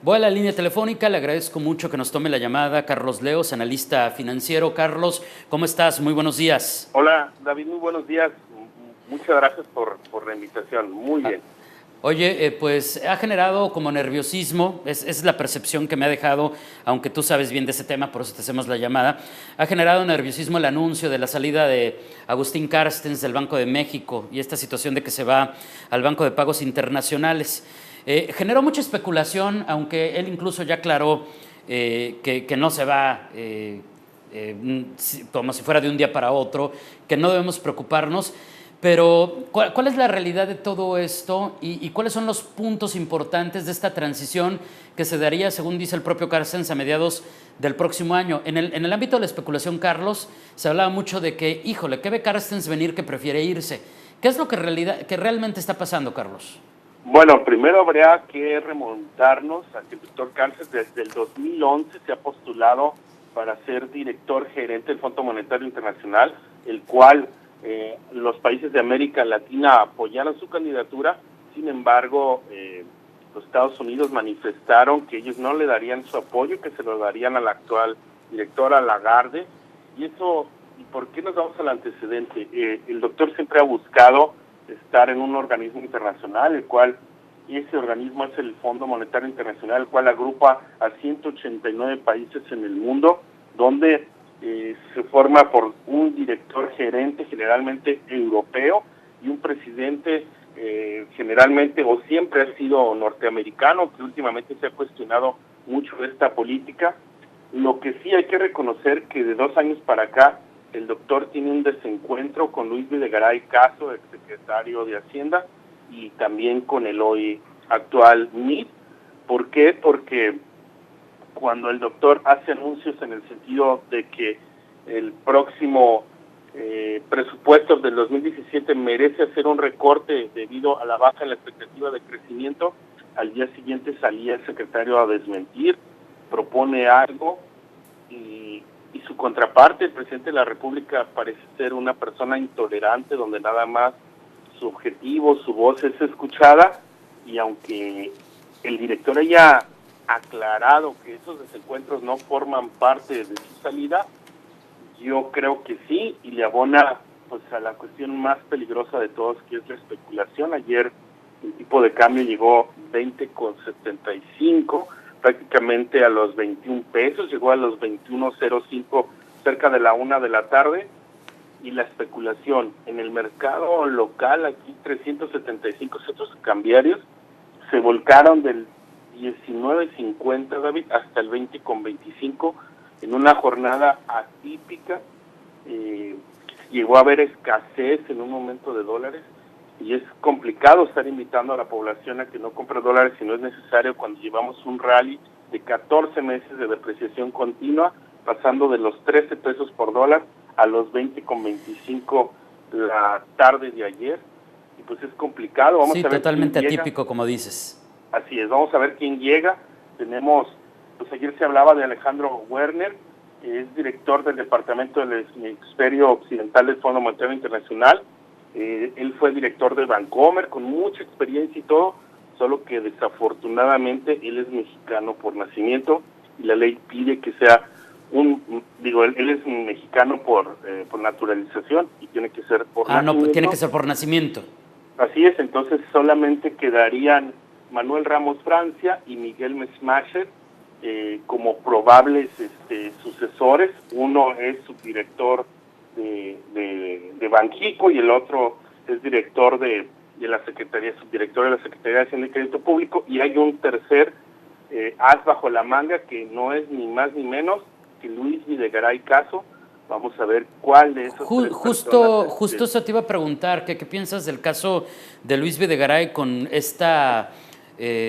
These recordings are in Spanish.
Voy a la línea telefónica, le agradezco mucho que nos tome la llamada. Carlos Leos, analista financiero. Carlos, ¿cómo estás? Muy buenos días. Hola, David, muy buenos días. Muchas gracias por la invitación. Muy bien. Oye, pues ha generado como nerviosismo, es la percepción que me ha dejado, aunque tú sabes bien de ese tema, por eso te hacemos la llamada. Ha generado nerviosismo el anuncio de la salida de Agustín Carstens del Banco de México y esta situación de que se va al Banco de Pagos Internacionales. Generó mucha especulación, aunque él incluso ya aclaró que no se va como si fuera de un día para otro, que no debemos preocuparnos. Pero, ¿cuál es la realidad de todo esto y cuáles son los puntos importantes de esta transición que se daría, según dice el propio Carstens, a mediados del próximo año? En el ámbito de la especulación, Carlos, se hablaba mucho de que, híjole, ¿qué ve Carstens venir que prefiere irse? ¿Qué es lo que realmente está pasando, Carlos? Bueno, primero habría que remontarnos a que el doctor Carstens desde el 2011 se ha postulado para ser director gerente del Fondo Monetario Internacional, el cual los países de América Latina apoyaron su candidatura. Sin embargo, los Estados Unidos manifestaron que ellos no le darían su apoyo, que se lo darían a la actual directora Lagarde. ¿Y por qué nos vamos al antecedente? El doctor siempre ha buscado estar en un organismo internacional, el cual, ese organismo es el Fondo Monetario Internacional, el cual agrupa a 189 países en el mundo, donde se forma por un director gerente generalmente europeo y un presidente generalmente o siempre ha sido norteamericano, que últimamente se ha cuestionado mucho esta política. Lo que sí hay que reconocer que de 2 años para acá el doctor tiene un desencuentro con Luis Videgaray Caso, exsecretario de Hacienda, y también con el hoy actual MID. ¿Por qué? Porque cuando el doctor hace anuncios en el sentido de que el próximo presupuesto del 2017 merece hacer un recorte debido a la baja en la expectativa de crecimiento, al día siguiente salía el secretario a desmentir, propone algo y su contraparte, el presidente de la República, parece ser una persona intolerante donde nada más su objetivo, su voz es escuchada, y aunque el director haya aclarado que esos desencuentros no forman parte de su salida, yo creo que sí, y le abona pues a la cuestión más peligrosa de todos, que es la especulación. Ayer el tipo de cambio llegó 20,75, prácticamente a los 21 pesos, llegó a los 21.05 cerca de la 1 de la tarde, y la especulación en el mercado local, aquí 375 centros cambiarios, se volcaron del 19.50, David, hasta el 20,25, en una jornada atípica. Llegó a haber escasez en un momento de dólares, y es complicado estar invitando a la población a que no compre dólares si no es necesario, cuando llevamos un rally de 14 meses de depreciación continua, pasando de los 13 pesos por dólar a los 20,25 la tarde de ayer, y pues es complicado. Vamos a ver, totalmente atípico, como dices. Así es, vamos a ver quién llega. Tenemos, pues ayer se hablaba de Alejandro Werner, que es director del Departamento del Hemisferio Occidental del Fondo Monetario Internacional. Él fue director de Bancomer, con mucha experiencia y todo, solo que desafortunadamente él es mexicano por nacimiento, y la ley pide que sea él es mexicano por naturalización, y tiene que ser por nacimiento. No, tiene que ser por nacimiento. Así es, entonces solamente quedarían Manuel Ramos Francia y Miguel Mesmacher como probables sucesores. Uno es subdirector de Banxico y el otro es director de la Secretaría, subdirector de la Secretaría de Hacienda y Crédito Público, y hay un tercer as bajo la manga, que no es ni más ni menos que Luis Videgaray Caso. Vamos a ver cuál de esos justo eso te iba a preguntar, ¿qué piensas del caso de Luis Videgaray con esta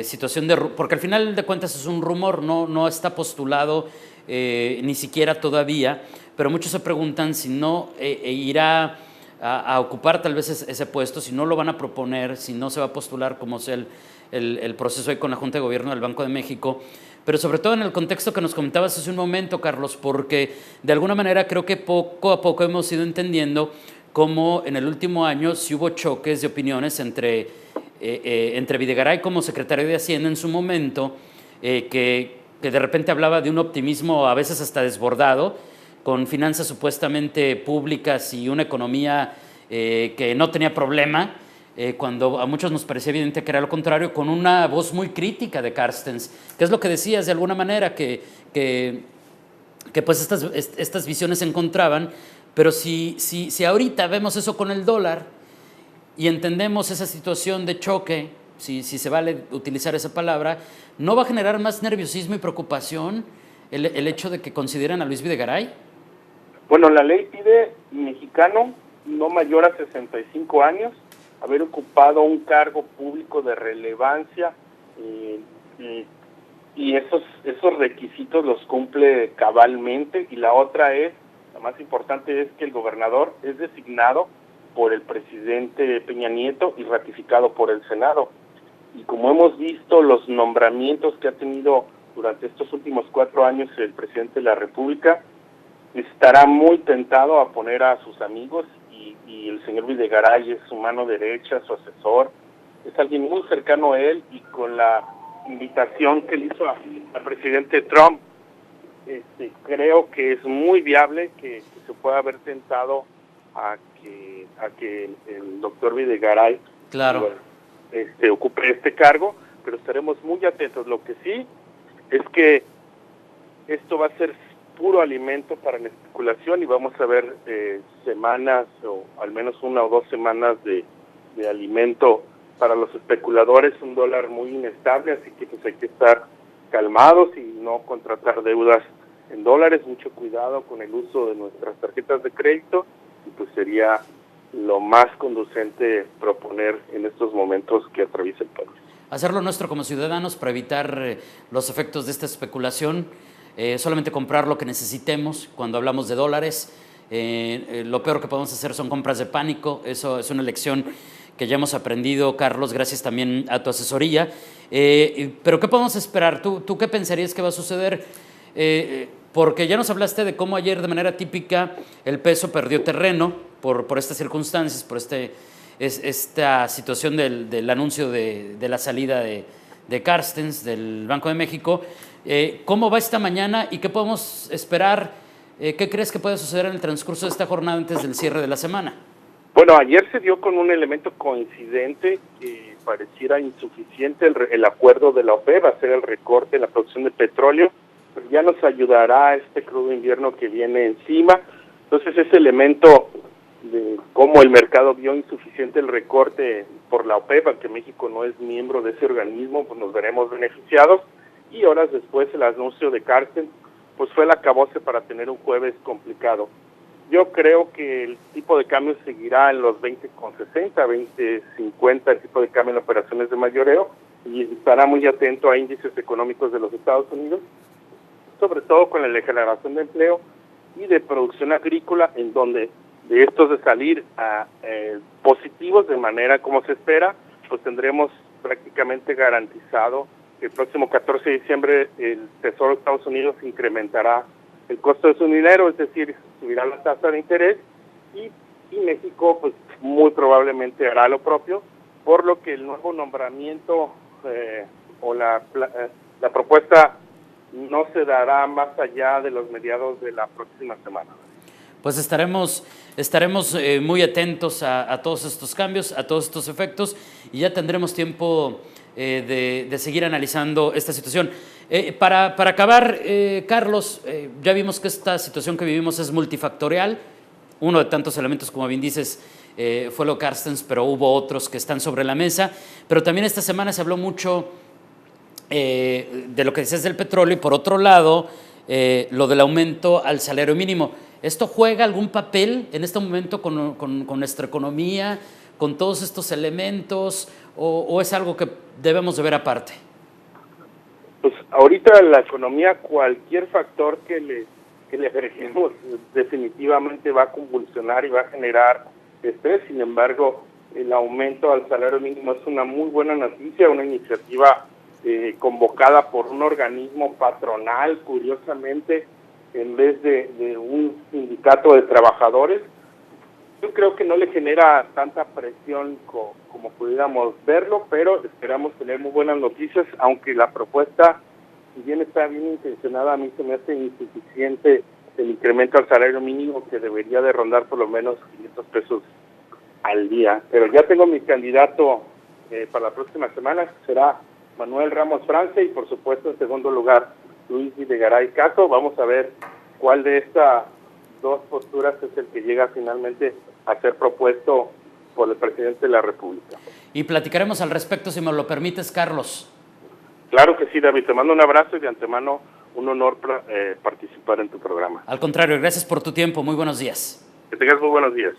situación porque al final de cuentas es un rumor, no está postulado ni siquiera todavía, pero muchos se preguntan si no irá a ocupar tal vez ese puesto, si no lo van a proponer, si no se va a postular, como es el proceso ahí con la Junta de Gobierno del Banco de México, pero sobre todo en el contexto que nos comentabas hace un momento, Carlos, porque de alguna manera creo que poco a poco hemos ido entendiendo cómo en el último año sí hubo choques de opiniones entre Videgaray como secretario de Hacienda en su momento que de repente hablaba de un optimismo a veces hasta desbordado, con finanzas supuestamente públicas y una economía que no tenía problema, cuando a muchos nos parecía evidente que era lo contrario, con una voz muy crítica de Carstens, que es lo que decías de alguna manera, que pues estas visiones se encontraban, pero si ahorita vemos eso con el dólar y entendemos esa situación de choque, si se vale utilizar esa palabra, ¿no va a generar más nerviosismo y preocupación el hecho de que consideran a Luis Videgaray? Bueno, la ley pide mexicano no mayor a 65 años, haber ocupado un cargo público de relevancia y esos requisitos los cumple cabalmente. Y la otra es, la más importante, es que el gobernador es designado por el presidente Peña Nieto y ratificado por el Senado. Y como hemos visto los nombramientos que ha tenido durante estos últimos 4 años el presidente de la República, estará muy tentado a poner a sus amigos y el señor Videgaray es su mano derecha, su asesor, es alguien muy cercano a él, y con la invitación que le hizo al presidente Trump, creo que es muy viable que se pueda haber tentado a que el doctor Videgaray, claro, ocupe este cargo, pero estaremos muy atentos. Lo que sí es que esto va a ser puro alimento para la especulación y vamos a ver semanas o al menos 1 o 2 semanas de alimento para los especuladores, un dólar muy inestable, así que pues hay que estar calmados y no contratar deudas en dólares, mucho cuidado con el uso de nuestras tarjetas de crédito, y pues sería lo más conducente proponer en estos momentos que atraviesa el país. Hacer lo nuestro como ciudadanos para evitar los efectos de esta especulación, solamente comprar lo que necesitemos cuando hablamos de dólares. Lo peor que podemos hacer son compras de pánico, eso es una lección que ya hemos aprendido, Carlos, gracias también a tu asesoría. Pero ¿qué podemos esperar? ¿Tú qué pensarías que va a suceder? Porque ya nos hablaste de cómo ayer de manera típica el peso perdió terreno por estas circunstancias, por esta situación del anuncio de la salida de Carstens del Banco de México. ¿Cómo va esta mañana y qué podemos esperar? ¿Qué crees que puede suceder en el transcurso de esta jornada antes del cierre de la semana? Bueno, ayer se dio con un elemento coincidente que pareciera insuficiente el acuerdo de la OPEP, va a ser el recorte en la producción de petróleo, pero ya nos ayudará este crudo invierno que viene encima. Entonces ese elemento de cómo el mercado vio insuficiente el recorte por la OPEP, aunque México no es miembro de ese organismo, pues nos veremos beneficiados. Y horas después el anuncio de Carstens, pues fue el acabose para tener un jueves complicado. Yo creo que el tipo de cambio seguirá en los 20,60, 20,50 el tipo de cambio en operaciones de mayoreo, y estará muy atento a índices económicos de los Estados Unidos, sobre todo con la generación de empleo y de producción agrícola, en donde de estos de salir a positivos de manera como se espera, pues tendremos prácticamente garantizado que el próximo 14 de diciembre el Tesoro de Estados Unidos incrementará el costo de su dinero, es decir, subirá la tasa de interés, y México pues muy probablemente hará lo propio, por lo que el nuevo nombramiento o la propuesta no se dará más allá de los mediados de la próxima semana. Pues estaremos muy atentos a todos estos cambios, a todos estos efectos, y ya tendremos tiempo de seguir analizando esta situación. Para acabar, Carlos, ya vimos que esta situación que vivimos es multifactorial. Uno de tantos elementos, como bien dices, fue lo Carstens, pero hubo otros que están sobre la mesa. Pero también esta semana se habló mucho de lo que decías del petróleo, y por otro lado, lo del aumento al salario mínimo. ¿Esto juega algún papel en este momento con nuestra economía, con todos estos elementos, o es algo que debemos de ver aparte? Pues ahorita la economía, cualquier factor que le agreguemos definitivamente va a convulsionar y va a generar estrés. Sin embargo, el aumento al salario mínimo es una muy buena noticia, una iniciativa convocada por un organismo patronal, curiosamente, en vez de un sindicato de trabajadores. Yo creo que no le genera tanta presión como pudiéramos verlo, pero esperamos tener muy buenas noticias, aunque la propuesta bien está bien intencionada, a mí se me hace insuficiente el incremento al salario mínimo, que debería de rondar por lo menos 500 pesos al día. Pero ya tengo mi candidato para la próxima semana, que será Manuel Ramos France, y por supuesto en segundo lugar Luis Videgaray Caso. Vamos a ver cuál de estas dos posturas es el que llega finalmente a ser propuesto por el presidente de la República. Y platicaremos al respecto, si me lo permites, Carlos. Claro que sí, David, te mando un abrazo y de antemano un honor participar en tu programa. Al contrario, gracias por tu tiempo, muy buenos días. Que tengas muy buenos días.